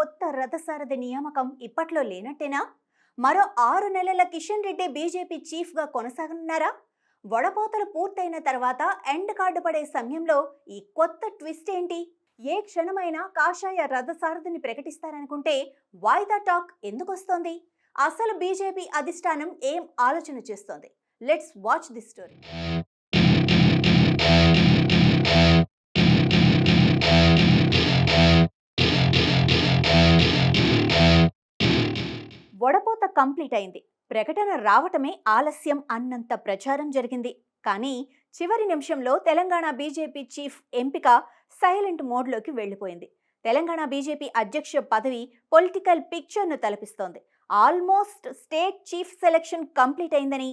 కొత్త రథసారథి నియామకం ఇప్పట్లో లేనట్టేనా? మరో 6 నెలల కిషన్ రెడ్డి బీజేపీ చీఫ్గా కొనసాగనున్నారా? వడపోతలు పూర్తయిన తర్వాత ఎండ్ కార్డు పడే సమయంలో ఈ కొత్త ట్విస్ట్ ఏంటి? ఏ క్షణమైనా కాషాయ రథసారథిని ప్రకటిస్తారనుకుంటే వాయిదా టాక్ ఎందుకొస్తోంది? అసలు బీజేపీ అధిష్టానం ఏం ఆలోచన చేస్తోంది? Let's watch the story. వడపోత కంప్లీట్ అయింది. ప్రకటన రావటమే ఆలస్యం అన్నంత ప్రచారం జరిగింది. కానీ చివరి నిమిషంలో తెలంగాణ బీజేపీ చీఫ్ ఎంపిక సైలెంట్ మోడ్లోకి వెళ్లిపోయింది. తెలంగాణ బీజేపీ అధ్యక్ష పదవి పొలిటికల్ పిక్చర్ను తలపిస్తోంది. Almost state chief selection complete అయిందని,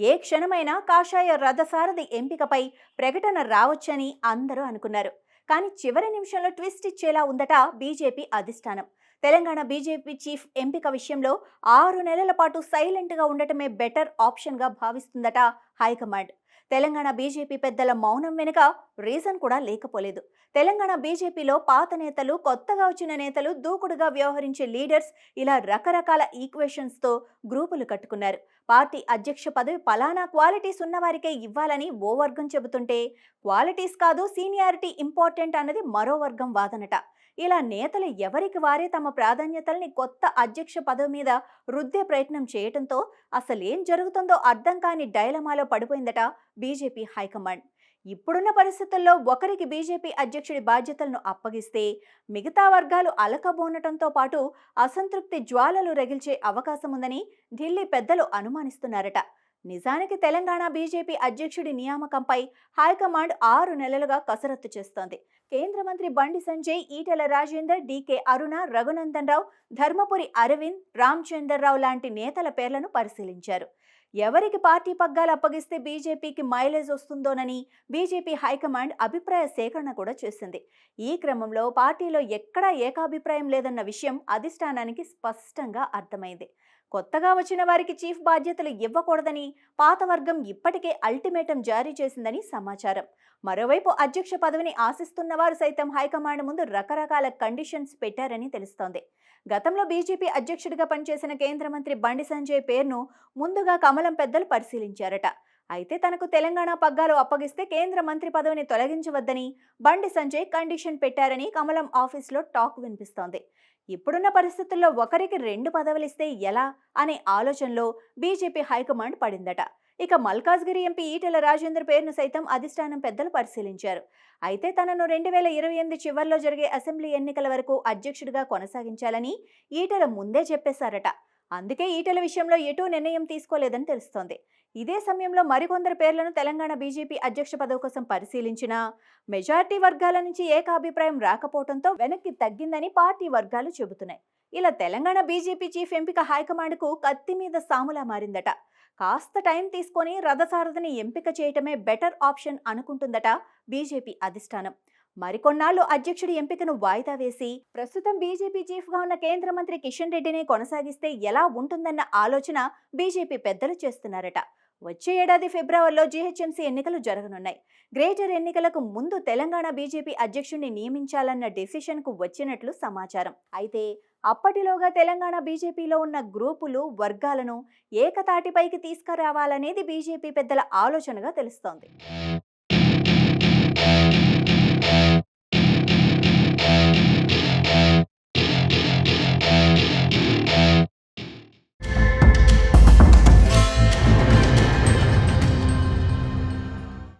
ఏ క్షణమైనా కాషాయ రథసారథి ఎంపికపై ప్రకటన రావచ్చని అందరూ అనుకున్నారు. కానీ చివరి నిమిషంలో ట్విస్ట్ ఇచ్చేలా ఉందట బీజేపీ అధిష్టానం. తెలంగాణ బీజేపీ చీఫ్ ఎంపిక విషయంలో 6 నెలల పాటు సైలెంట్గా ఉండటమే బెటర్ ఆప్షన్గా భావిస్తుందట హైకమాండ్. తెలంగాణ బీజేపీ పెద్దల మౌనం వెనుక రీజన్ కూడా లేకపోలేదు. తెలంగాణ బీజేపీలో పాత నేతలు, కొత్తగా వచ్చిన నేతలు, దూకుడుగా వ్యవహరించే లీడర్స్, ఇలా రకరకాల ఈక్వేషన్స్తో గ్రూపులు కట్టుకున్నారు. పార్టీ అధ్యక్ష పదవి పలానా క్వాలిటీస్ ఉన్నవారికే ఇవ్వాలని ఓ వర్గం చెబుతుంటే, క్వాలిటీస్ కాదు సీనియారిటీ ఇంపార్టెంట్ అన్నది మరో వర్గం వాదనట. ఇలా నేతలు ఎవరికి వారే తమ ప్రాధాన్యతల్ని కొత్త అధ్యక్ష పదవి మీద రుద్దే ప్రయత్నం చేయటంతో అసలేం జరుగుతుందో అర్థం కాని డైలమాలో పడిపోయిందట బీజేపీ హైకమాండ్. ఇప్పుడున్న పరిస్థితుల్లో ఒకరికి బీజేపీ అధ్యక్షుడి బాధ్యతలను అప్పగిస్తే మిగతా వర్గాలు అలకబోనటంతో పాటు అసంతృప్తి జ్వాలలు రగిల్చే అవకాశం ఉందని ఢిల్లీ పెద్దలు అనుమానిస్తున్నారట. నిజానికి తెలంగాణ బీజేపీ అధ్యక్షుడి నియామకంపై హైకమాండ్ 6 నెలలుగా కసరత్తు చేస్తోంది. కేంద్ర మంత్రి బండి సంజయ్, ఈటెల రాజేందర్, డీకే అరుణ, రఘునందన్ రావు, ధర్మపురి అరవింద్, రామచందర్రావు లాంటి నేతల పేర్లను పరిశీలించారు. ఎవరికి పార్టీ పగ్గాలు అప్పగిస్తే బీజేపీకి మైలేజ్ వస్తుందోనని బీజేపీ హైకమాండ్ అభిప్రాయ సేకరణ కూడా చేసింది. ఈ క్రమంలో పార్టీలో ఎక్కడా ఏకాభిప్రాయం లేదన్న విషయం అధిష్టానానికి స్పష్టంగా అర్థమైంది. కొత్తగా వచ్చిన వారికి చీఫ్ బాధ్యతలు ఇవ్వకూడదని పాత వర్గం ఇప్పటికే అల్టిమేటం జారీ చేసిందని సమాచారం. మరోవైపు అధ్యక్ష పదవిని ఆశిస్తున్న వారు సైతం హైకమాండ్ ముందు రకరకాల కండిషన్స్ పెట్టారని తెలుస్తోంది. గతంలో బీజేపీ అధ్యక్షుడిగా పనిచేసిన కేంద్ర మంత్రి బండి సంజయ్ పేరును ముందుగా కమలం పెద్దలు పరిశీలించారట. అయితే తనకు తెలంగాణ పగ్గాలు అప్పగిస్తే కేంద్ర మంత్రి పదవిని తొలగించవద్దని బండి సంజయ్ కండిషన్ పెట్టారని కమలం ఆఫీస్లో టాక్ వినిపిస్తోంది. ఇప్పుడున్న పరిస్థితుల్లో ఒకరికి 2 పదవులిస్తే ఎలా అనే ఆలోచనలో బీజేపీ హైకమాండ్ పడిందట. ఇక మల్కాజ్గిరి ఎంపీ ఈటెల రాజేందర్ పేరును సైతం అధిష్టానం పెద్దలు పరిశీలించారు. అయితే తనను 2028 చివర్లో జరిగే అసెంబ్లీ ఎన్నికల వరకు అధ్యక్షుడిగా కొనసాగించాలని ఈటెల ముందే చెప్పేశారట. అందుకే ఈటెల విషయంలో ఎటూ నిర్ణయం తీసుకోలేదని తెలుస్తోంది. ఇదే సమయంలో మరికొందరు పేర్లను తెలంగాణ బీజేపీ అధ్యక్ష పదవి కోసం పరిశీలించినా మెజార్టీ వర్గాల నుంచి ఏకాభిప్రాయం రాకపోవడంతో వెనక్కి తగ్గిందని పార్టీ వర్గాలు చెబుతున్నాయి. ఇలా తెలంగాణ బీజేపీ చీఫ్ ఎంపిక హైకమాండ్కు కత్తి మీద సాములా మారిందట. కాస్త టైం తీసుకొని రథసారథిని ఎంపిక చేయటమే బెటర్ ఆప్షన్ అనుకుంటుందట బీజేపీ అధిష్టానం. మరికొన్నాళ్లు అధ్యక్షుడి ఎంపికను వాయిదా వేసి ప్రస్తుతం బీజేపీ చీఫ్గా ఉన్న కేంద్ర మంత్రి కిషన్ రెడ్డిని కొనసాగిస్తే ఎలా ఉంటుందన్న ఆలోచన బీజేపీ పెద్దలు చేస్తున్నారట. వచ్చే ఏడాది ఫిబ్రవరిలో జీహెచ్ఎంసీ ఎన్నికలు జరగనున్నాయి. గ్రేటర్ ఎన్నికలకు ముందు తెలంగాణ బీజేపీ అధ్యక్షుడిని నియమించాలన్న డెసిషన్కు వచ్చినట్లు సమాచారం. అయితే అప్పటిలోగా తెలంగాణ బీజేపీలో ఉన్న గ్రూపులు, వర్గాలను ఏకతాటిపైకి తీసుకురావాలనేది బీజేపీ పెద్దల ఆలోచనగా తెలుస్తోంది.